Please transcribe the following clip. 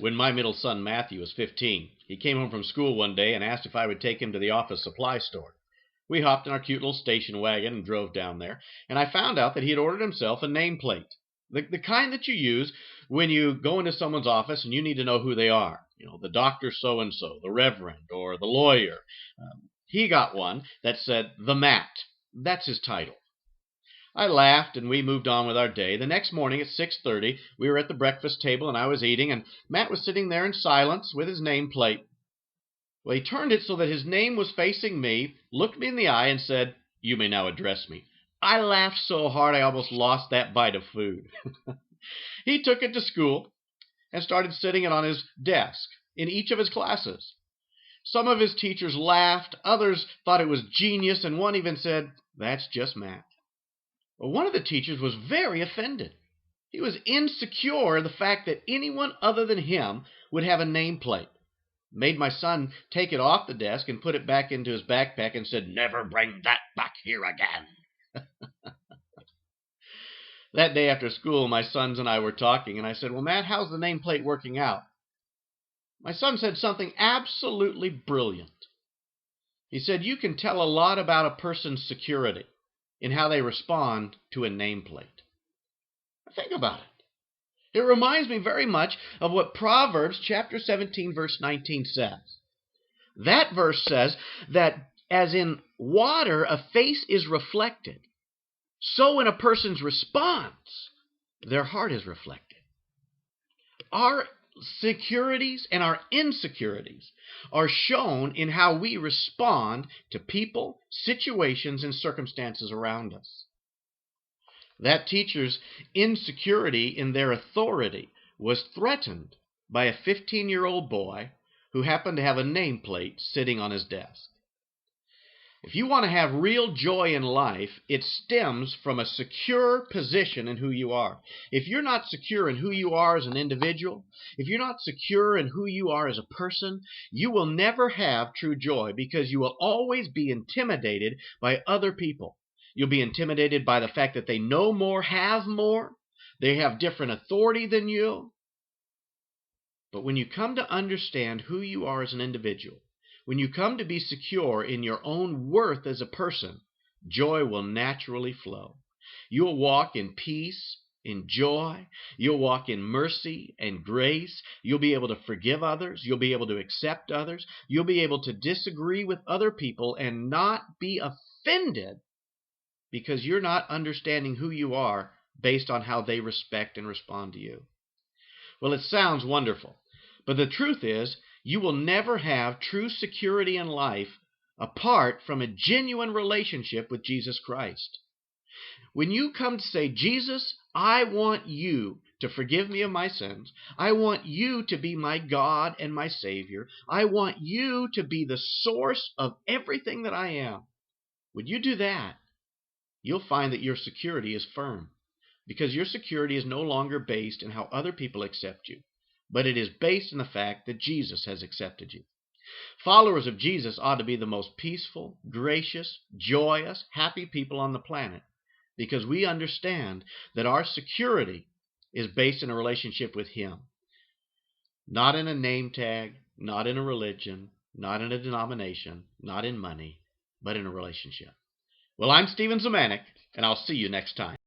When my middle son Matthew was 15, he came home from school one day and asked if I would take him to the office supply store. We hopped in our cute little station wagon and drove down there, and I found out that he had ordered himself a nameplate. The kind that you use when you go into someone's office and you need to know who they are. You know, the doctor so-and-so, the reverend, or the lawyer. He got one that said, "The Mat." That's his title. I laughed and we moved on with our day. The next morning at 6:30, we were at the breakfast table and I was eating, and Matt was sitting there in silence with his nameplate. Well, he turned it so that his name was facing me, looked me in the eye, and said, "You may now address me." I laughed so hard I almost lost that bite of food. He took it to school and started sitting it on his desk in each of his classes. Some of his teachers laughed, others thought it was genius, and one even said, "That's just Matt." Well, one of the teachers was very offended. He was insecure in the fact that anyone other than him would have a nameplate. Made my son take it off the desk and put it back into his backpack and said, "Never bring that back here again." That day after school, my sons and I were talking, and I said, "Well, Matt, how's the nameplate working out?" My son said something absolutely brilliant. He said, "You can tell a lot about a person's security in how they respond to a nameplate." Think about it. It reminds me very much of what Proverbs chapter 17, verse 19 says. That verse says that as in water a face is reflected, so in a person's response, their heart is reflected. Our securities and our insecurities are shown in how we respond to people, situations, and circumstances around us. That teacher's insecurity in their authority was threatened by a 15-year-old boy who happened to have a nameplate sitting on his desk. If you want to have real joy in life, it stems from a secure position in who you are. If you're not secure in who you are as an individual, if you're not secure in who you are as a person, you will never have true joy because you will always be intimidated by other people. You'll be intimidated by the fact that they know more, have more, they have different authority than you. But when you come to understand who you are as an individual, when you come to be secure in your own worth as a person, joy will naturally flow. You'll walk in peace, in joy. You'll walk in mercy and grace. You'll be able to forgive others. You'll be able to accept others. You'll be able to disagree with other people and not be offended because you're not understanding who you are based on how they respect and respond to you. Well, it sounds wonderful, but the truth is you will never have true security in life apart from a genuine relationship with Jesus Christ. When you come to say, "Jesus, I want you to forgive me of my sins. I want you to be my God and my Savior. I want you to be the source of everything that I am." When you do that, you'll find that your security is firm because your security is no longer based in how other people accept you, but it is based in the fact that Jesus has accepted you. Followers of Jesus ought to be the most peaceful, gracious, joyous, happy people on the planet because we understand that our security is based in a relationship with Him, not in a name tag, not in a religion, not in a denomination, not in money, but in a relationship. Well, I'm Stephen Zemanek, and I'll see you next time.